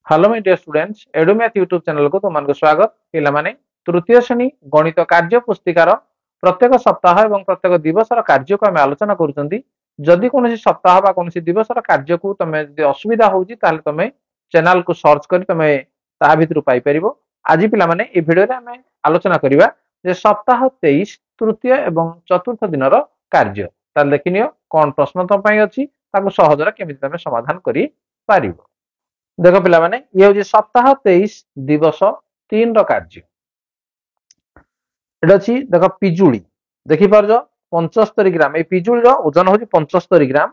Hello my dear students Edumath YouTube channel को तुमको स्वागत पिलामाने तृतीय श्रेणी गणित कार्य पुस्तिकार प्रत्येक सप्ताह एवं प्रत्येक दिवसर कार्य को आम आलोचना करूछंती जदि कोनोसी सप्ताह बा कोनोसी दिवसर कार्य को तमे जदि असुविधा होउची ताले तमे चैनल को सर्च करी तमे ता भितरु पाई परिबो। आज पिलामाने ए भिडियो रे आम आलोचना करिबा जे सप्ताह 23 तृतीय एवं चतुर्थ दिनर कार्य ताले देखिनियो कोन प्रश्न तम पई अछि ताको सहजरे केमिति तमे समाधान करि पारिबो। देख पिला माने ये हूँ सप्ताह 23 दिवस 3 कार्य एटा अछि देख पिजुली देखि पारज 75 ग्राम ए पिजुली रो ओजन होची 75 ग्राम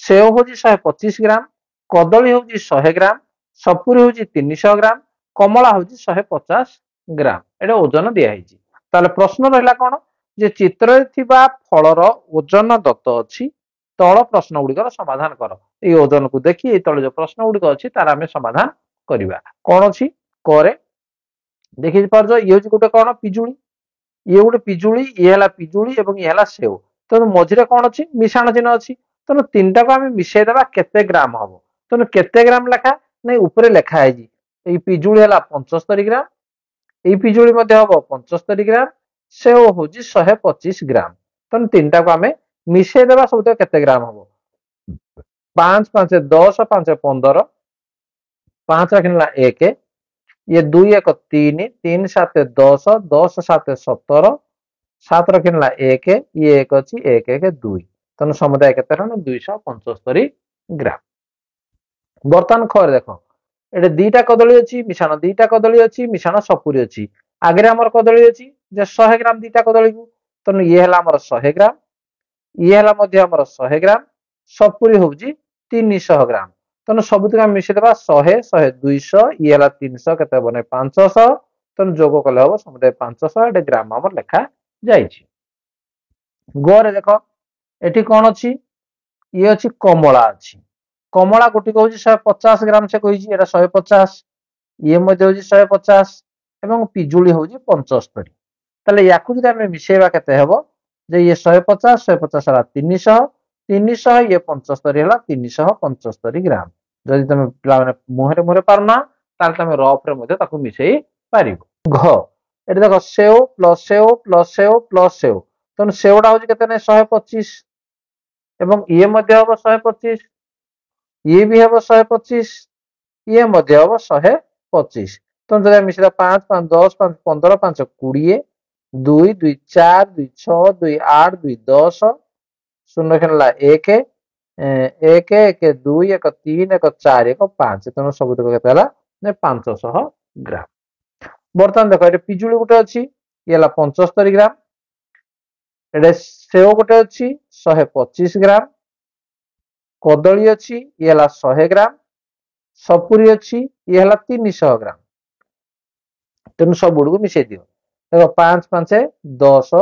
सेव होची 125 ग्राम कदली होची 100 ग्राम सपुरी होची 300 ग्राम कमला होची 150 ग्राम एटा ओजन दिया हिची ताले प्रश्न रहला कोन जे चित्र रे थिबा फलर ओजन दत्त अछि तल प्रश्न गुड़िकर समाधान कर ये ओजन को देखी तले जो प्रश्न गुड़िक अच्छी तार आम समाधान करवा कौन अच्छी करे देखी पार्ज ये गोटे कौन पिजुली ये गोटे पिजुली ये है पिजुली और ये है सेव तेणु मझे कौन अच्छी मिशाण चिन्ह अच्छी तेणु तीन टाक आम मिसेदेवा केते ग्राम हम तेणु केते ग्राम लेखा नहीं ऊपर लेखाई ये पिजुली है 75 ग्राम ये पिजुली हम 75 ग्राम सेव हूँ 125 ग्राम तेणु तीन टाक आम मिसेदेवा सब केते ग्राम हम 5 5 10 5 15 5 रखना 1 ये 2 1 3 3 7 10 10 7 17 7 रखना 1 ये 1 अच्छी 1 1 2 तेणु समुदाय केते 275 ग्राम। बर्तमान खर देख ये दीटा कदली अच्छी मिशाण दीटा कदली अच्छी मिशाण सपुरी अच्छी आगे आमर कदली अच्छी 100 ग्राम दीटा कदली को तेणु ये है 100 ग्राम ये है 100 ग्राम सपुरी हूँ 300 ग्राम तेणु सबुत मिसेदेवा 100 100 200 ये 300 के 500 तेणु जोग कले हम समुदाय 500 ये ग्राम आम लेखा जाइए। गोरे देख ये कौन अच्छी ये अच्छी कमला अच्छी कमला गोटी हूँ 150 ग्राम से कही 150 ये हूँ 150 एवं पिजुली हूँ 75 ताले या मिसेवा केते हेबो जे ये 150 150 है 300 300 ये 75 है 375 ग्राम जदि तुम पिला मुहरे मुहरे पारना ताले तुम रफ रे मध्ये ताकू मिसेई पारिबो। घ एटा देखो save plus save plus save plus save तेणु सेवटा हूँ केते ने 125 एवं ये मध्ये हबो 125 ये भी हबो 125 ये मध्ये हबो 125 तेणु जदि मिसेला 5 5 10 5 15 5 20 2 2 4 2 6 2 8 2 10 शून्य खेला 1 1 1 2 1 3 1 4 1 5 तेणु सब 500 ग्राम। बर्तमान देख ये पिजुली गोटे अच्छी ये 75 ग्राम ये सेव गोटे अच्छी 125 ग्राम कदली अच्छी ये 100 ग्राम सपुरी अच्छी ये 300 ग्राम तेणु सब गुड़ को मिसई दियो देख 5 5 10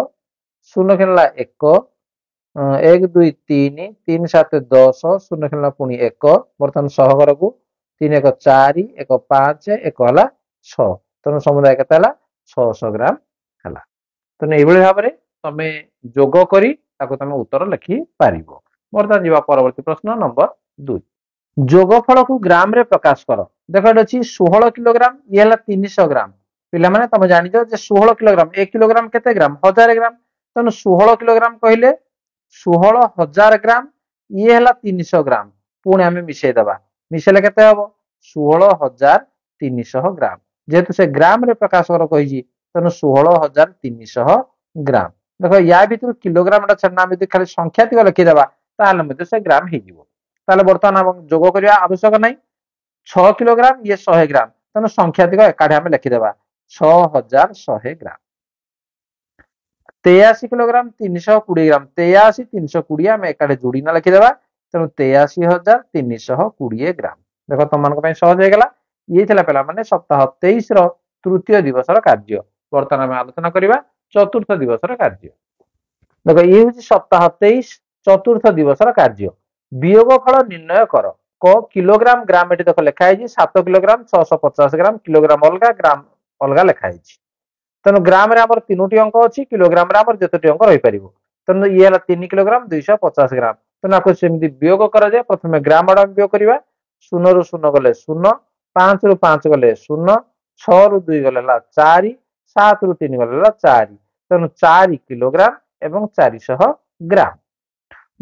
शून्य खेला 1 1 2 3 3 7 10 शून्य खेलना पुणी 1 बर्तमान सहगर को 3 1 4 1 5 1 है 6 तेणु समुदाय के 600 ग्राम है तेणु ये भाव में तुम जोग करी तुम उत्तर लिखि पार। बर्तमान जा परवर्ती प्रश्न नंबर 2 जोगफल को ग्राम रे प्रकाश कर देख ये 16 किलोग्राम ये 300 ग्राम पिला माने तुम जान 16 किलोग्राम 1 किलोग्राम केते ग्राम 1000 ग्राम तेणु 16 किलोग्राम कहले 16,000 ग्राम ये है 300 ग्राम पुणी आम मिसेदेवा मिसेले केते हम 16,300 ग्राम जेहेतु से ग्राम रे प्रकाश कर कही तेणु 16,300 ग्राम देख या भर किलोग्राम छाड़ा आम खाली संख्यातिक लिखिदेवा ताल से ग्राम हो बर्तमान आम जोग करने आवश्यक नहीं 6 किलोग्राम ये 100 ग्राम तेणु संख्यातिक एकाठी आम लिखिदेवा 6,100 ग्राम 83 किलोग्राम 320 ग्राम 83 320 आम एकाठे जोड़ना लिखिदेवा तेणु 83,320 ग्राम देख तुम मान सहज होगा ये पे मैंने सप्ताह 23 तृतीय दिवस कार्य। बर्तमान आम आलोचना करवा चतुर्थ दिवस कार्य देख ये हूँ सप्ताह 23 चतुर्थ दिवस कार्य वियोगफल निर्णय कर क किलोग्राम ग्राम ये देख लिखाई 7 किलोग्राम 650 ग्राम किलोग्राम अलग ग्राम अलग लिखाई तेणु ग्राम रे 3टी अंक अच्छी किलोग्राम जितोटी अंक रही पार तेणु ये 3 किलोग्राम 250 ग्राम तेणु आपको सेमती वियोग कर प्रथम ग्राम आड़ वियोग करवा 0 ରୁ 0 गले 0 5 ରୁ 5 ଗଲେ 0, 6 ରୁ 2 ଗଲେ ହେଲା 4, 7 ରୁ 3 ଗଲେ ହେଲା 4, ତେଣୁ 4 କିଲୋଗ୍ରାମ ଏବଂ 400 ଗ୍ରାମ।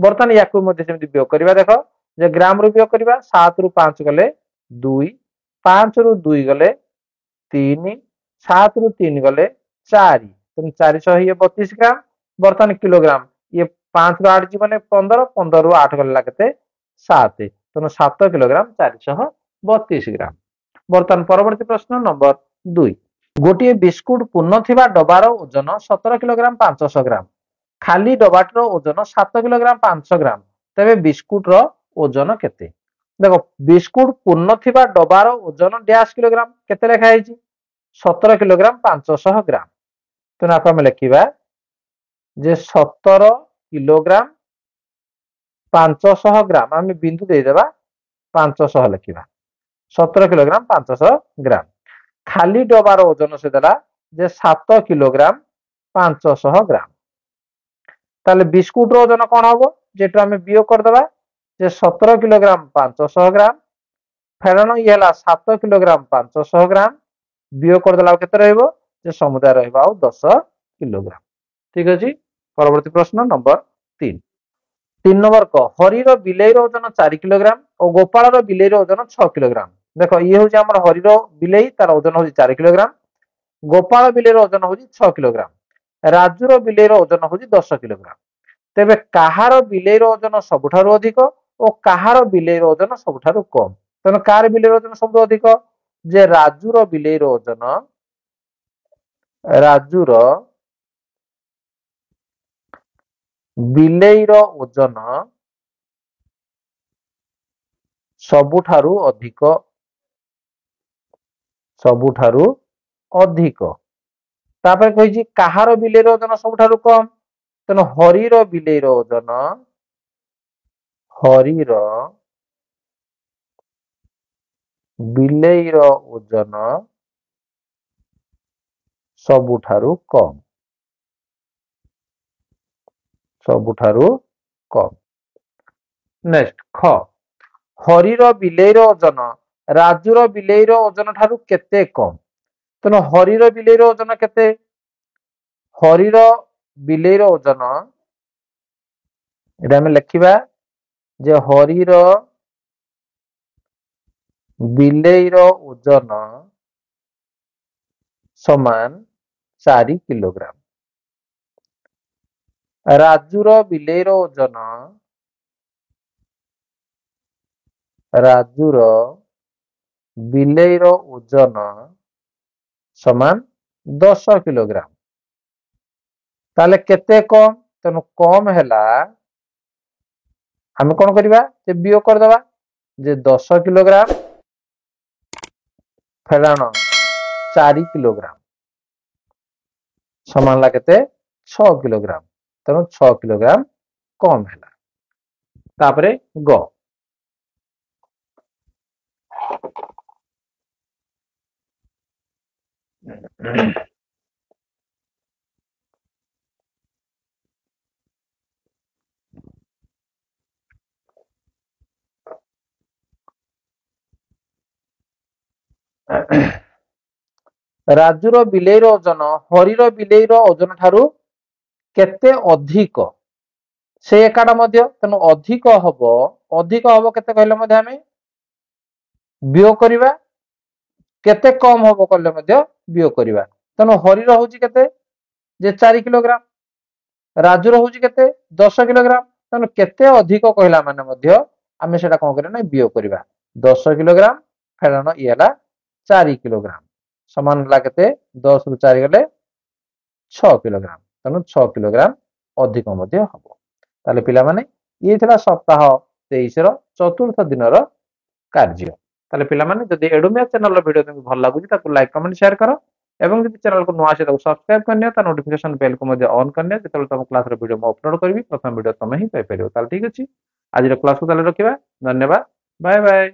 ବର୍ତ୍ତମାନ ୟାକୁ ମଧ୍ୟ ସେମିତି ବିୟୋଗ କରିବା। ଦେଖ ଯେ ଗ୍ରାମ ରୁ ବିୟୋଗ କରିବା, 7 ରୁ 5 ଗଲେ 2, 5 ରୁ 2 ଗଲେ 3, 7 ରୁ 3 ଗଲେ 4, ତେଣୁ 400 ଇଏ 32 ଗ୍ରାମ। ବର୍ତ୍ତମାନ କିଲୋଗ୍ରାମ, ଇଏ 5 ରୁ 8 ଯିବନେ 15, 15 ରୁ 8 ଗଲେ କେତେ 7, ତେଣୁ 7 କିଲୋଗ୍ରାମ 432 ଗ୍ରାମ। ବର୍ତ୍ତମାନ ପରବର୍ତ୍ତୀ ପ୍ରଶ୍ନ ନମ୍ବର 2, ଗୋଟିଏ ବିସ୍କୁଟ ପୂର୍ଣ୍ଣ ଥିବା ଡବାର ଓଜନ 17 କିଲୋଗ୍ରାମ 500 ଗ୍ରାମ, ଖାଲି ଡବାଟିର ଓଜନ 7 କିଲୋଗ୍ରାମ 500 ଗ୍ରାମ, ତେବେ ବିସ୍କୁଟର ଓଜନ କେତେ? ଦେଖ ବିସ୍କୁଟ ପୂର୍ଣ୍ଣ ଥିବା ଡବାର ଓଜନ ଡ୍ୟାଶ କିଲୋଗ୍ରାମ କେତେ ଲେଖା ହେଇଛି? 17 କିଲୋଗ୍ରାମ 500 ଗ୍ରାମ। ତେଣୁ ଆକୁ ଆମେ ଲେଖିବା ଯେ 17 କିଲୋଗ୍ରାମ 500 ଗ୍ରାମ, ଆମେ ବିନ୍ଦୁ ଦେଇଦେବା 500 ଲେଖିବା, 17 କିଲୋଗ୍ରାମ 500 ଗ୍ରାମ। ଖାଲି ଡବାର ଓଜନ ସେ ଦେଲା ଯେ 7 କିଲୋଗ୍ରାମ 500 ଗ୍ରାମ। তাহলে বিস্কুটর ওজন কোন হবো, যেটা আমি বিয়োগ করদেবা যে 17 কিলোগ্রাম 500 গ্রাম ফেরানো ইয়ে হলা 7 কিলোগ্রাম 500 গ্রাম বিয়োগ করদেলা কেতে রহিব যে সমুদায় রহিব আউ 10 কিলোগ্রাম। ঠিক আছে, পরবর্তী প্রশ্ন নম্বর 3। 3 নম্বর ক, হরির বিলেইর ওজন 4 কিলোগ্রাম ও গোপালর বিলেইর ওজন 6 কিলোগ্রাম। দেখো ইয়ে হচ্ছে আমার হরির বিলেই, তার ওজন হচ্ছে 4 কিলোগ্রাম, গোপাল বিলেইর ওজন হচ্ছে 6 কিলোগ্রাম, রাজুর বিলেইর ওজন হচ্ছে 10 কিলোগ্রাম। তেবে কাহার বিলেইর ওজন ସବୁଠାରୁ ଅଧିକ ଓ କାହାର ବିଲେଇର ଓଜନ ସବୁଠାରୁ କମ? ତେଣୁ କାହାର ବିଲେଇର ଓଜନ ସବୁଠୁ ଅଧିକ? ଯେ ରାଜୁର ବିଲେଇର ଓଜନ ସବୁଠାରୁ ଅଧିକ। ତାପରେ କହିଛି କାହାର ବିଲେଇର ଓଜନ ସବୁଠାରୁ କମ? ତେଣୁ ହରିର ବିଲେଇର ଓଜନ ସବୁଠାରୁ କମ। ନେକ୍ସଟ ଖ, ହରିର ବିଲେଇର ଓଜନ ରାଜୁର ବିଲେଇର ଓଜନ ଠାରୁ କେତେ କମ? ତେଣୁ ହରିର ବିଲେଇର ଓଜନ କେତେ? ହରିର ବିଲେଇର ଓଜନ এটা ଆମେ ଲେଖିବା ଯେ ହରିର ବିଲେଇର ଓଜନ ସମାନ 4 କିଲୋଗ୍ରାମ। ରାଜୁର ବିଲେଇର ଓଜନ ସମାନ 10 କିଲୋଗ୍ରାମ। ତାহলে କେତେ କମ? ତେଣୁ କମ ହେଲା, ଆମେ କଣ କରିବା ଯେ ବିয়োଗ କରିଦେବା ଯେ 10 କିଲୋଗ୍ରାମ ଫେରାଣ 4 କିଲୋଗ୍ରାମ ସମାନ ହେଲା କେତେ 6 କିଲୋଗ୍ରାମ। ତେଣୁ 6 କିଲୋଗ୍ରାମ କମ ହେଲା। ତାପରେ ଗ, ରାଜୁର ବିଲେଇର ଓଜନ ହରିର ବିଲେଇର ଓଜନ ଠାରୁ କେତେ ଅଧିକ? ସେ ଏକାଟା ମଧ୍ୟ, ତେଣୁ ଅଧିକ ହବ କେତେ କହିଲେ ମଧ୍ୟ ଆମେ ବିয়োଗ କରିବା, କେତେ କମ ହବ କହିଲେ ମଧ୍ୟ ବିয়োଗ କରିବା। ତେଣୁ ହରିର ହଉଛି କେତେ ଯେ 4 କିଲୋଗ୍ରାମ, ରାଜୁର ହଉଛି କେତେ 10 କିଲୋଗ୍ରାମ। ତେଣୁ କେତେ ଅଧିକ କହିଲା ମାନେ ମଧ୍ୟ ଆମେ ସେଟା କଣ କରିବା ନା ବିয়োଗ କରିବା। 10 କିଲୋଗ୍ରାମ ଫେରାଣ ଇଏ ହେଲା 4 କିଲୋଗ୍ରାମ ସମାନ ହେଲା କେତେ 10 ରୁ 4 ଗଲେ 6 କିଲୋଗ୍ରାମ। ତେଣୁ 6 କିଲୋଗ୍ରାମ ଅଧିକ ମଧ୍ୟ ହବ। ତାହେଲେ ପିଲାମାନେ ଇଏ ଥିଲା ସପ୍ତାହ 23 ର ଚତୁର୍ଥ ଦିନର କାର୍ଯ୍ୟ। ତାହେଲେ ପିଲାମାନେ ଯଦି ଏଡୁମିଆ ଚ୍ୟାନେଲର ଭିଡିଓ ତମକୁ ଭଲ ଲାଗୁଛି ତାକୁ ଲାଇକ୍ କମେଣ୍ଟ ସେୟାର କର ଏବଂ ଯଦି ଚ୍ୟାନେଲକୁ ନୂଆ ଆସିଲେ ତାକୁ ସବସ୍କ୍ରାଇବ କରିନିଅ, ତା ନୋଟିଫିକେସନ ବେଲକୁ ମଧ୍ୟ ଅନ୍ କରିନିଅ। ଯେତେବେଳେ ତମ କ୍ଲାସର ଭିଡିଓ ମୁଁ ଅପଲୋଡ କରିବି ପ୍ରଥମ ଭିଡିଓ ତମେ ହିଁ ପାଇପାରିବ। ତାହେଲେ ଠିକ ଅଛି, ଆଜିର କ୍ଲାସକୁ ତାହେଲେ ରଖିବା। ଧନ୍ୟବାଦ, ବାଏ ବାଏ।